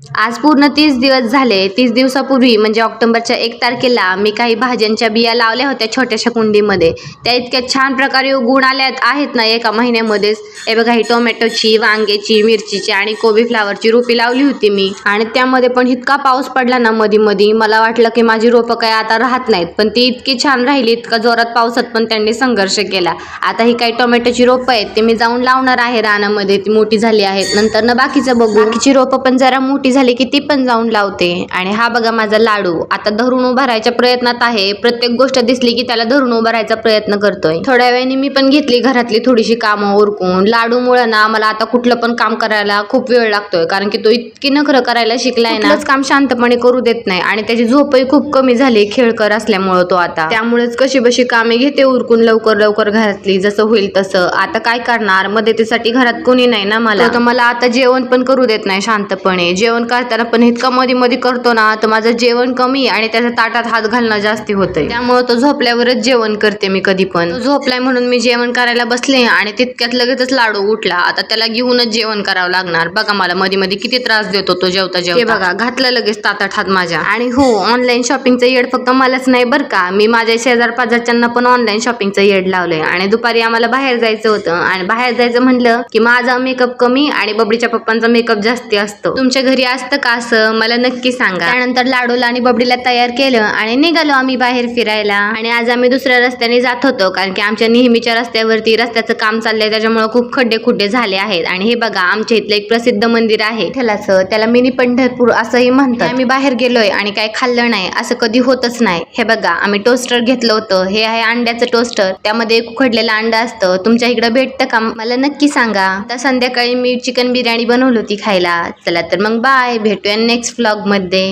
आज पूर्ण 30 दिवस झाले. 30 दिवसापूर्वी म्हणजे ऑक्टोबरच्या 1 तारखेला मी काही भाज्यांच्या बिया लावल्या होत्या छोट्याशा कुंडीमध्ये. त्या इतक्या छान प्रकारे उगवून आल्या आहेत ना एका महिन्यामध्येच. हे बघा, ही टोमॅटोची, वांग्याची, मिरचीची आणि कोबी फ्लावरची रोपी लावली होती मी. आणि त्यामध्ये पण इतका पाऊस पडला ना मध्ये मला वाटलं की माझी रोपं काय आता राहत नाहीत, पण ती इतकी छान राहिली. इतका जोरात पावसात पण त्यांनी संघर्ष केला. आता ही काही टोमॅटोची रोपं आहेत ते मी जाऊन लावणार आहे रानामध्ये. ती मोठी झाली आहेत, नंतर ना बाकीचं बघू. बाकीची रोपं पण जरा मोठी झाली की ती पण जाऊन लावते. आणि हा बघा माझा लाडू आता धरून उभा राहायच्या प्रयत्नात आहे. प्रत्येक गोष्ट दिसली की त्याला धरून उभा राहायचा प्रयत्न करतोय. थोड्या वेळाने मी पण घेतली घरातली थोडीशी कामं उरकून. लाडूमुळे ना मला आता कुठलं पण काम करायला खूप वेळ लागतोय, कारण की तो इतकी नखरं करायला शिकलाय ना, काम शांतपणे करू देत नाही. आणि त्याची झोपही खूप कमी झाली खेळकर असल्यामुळे तो आता. त्यामुळेच कशी बशी कामे घेते उरकून लवकर लवकर घरातली, जसं होईल तसं. आता काय करणार, मदतीसाठी घरात कोणी नाही ना मला. तर मला आता जेवण पण करू देत नाही शांतपणे. जेवण करताना पण इतका मध्ये करतो ना, तर माझं जेवण कमी आणि त्याच्या ताटात हात घालणं जास्ती होतंय. त्यामुळे तो झोपल्यावरच जेवण करते मी कधी पण. तो झोपलाय म्हणून मी जेवण करायला बसले आणि तितक्यात लगेचच लाडू उठला. आता त्याला घेऊनच जेवण करावं लागणार. बघा मला मध्ये किती त्रास देतो तो जेवता जेवता. हे बघा, घातलं लगेच ताटात हात माझ्या. आणि हो, ऑनलाईन शॉपिंगचं येड फक्त मलाच नाही बरं का, मी माझ्या शेजार पाजारच्यांना पण ऑनलाईन शॉपिंगचं येड लावलंय. आणि दुपारी आम्हाला बाहेर जायचं होतं आणि बाहेर जायचं म्हणलं की माझा मेकअप कमी आणि बबडीच्या पप्पांचा मेकअप जास्ती असतो. तुमच्या घरी असतं का असं, मला नक्की सांगा. त्यानंतर लाडूला आणि बबडीला तयार केलं आणि निघालो आम्ही बाहेर फिरायला. आणि आज आम्ही दुसऱ्या रस्त्याने जात होतो, कारण की आमच्या नेहमीच्या रस्त्यावरती रस्त्याचं काम चाललंय, त्याच्यामुळे खूप खड्डे खुड्डे झाले आहेत. आणि हे बघा, आमच्या इथलं एक प्रसिद्ध मंदिर आहे विठ्ठलाचं, त्याला मिनी पंढरपूर असंही म्हणतात. आम्ही बाहेर गेलोय आणि काही खाल्लं नाही असं कधी होतच नाही. हे बघा, आम्ही टोस्टर घेतलं होतं. हे आहे अंड्याचं टोस्टर, त्यामध्ये एक उकडलेलं अंडं असतं. तुमच्या इकडे भेटतं का, मला नक्की सांगा. आता संध्याकाळी मी चिकन बिर्याणी बनवली होती खायला. चला तर मग बाय, भेटूया नेक्स्ट व्लॉग मध्ये.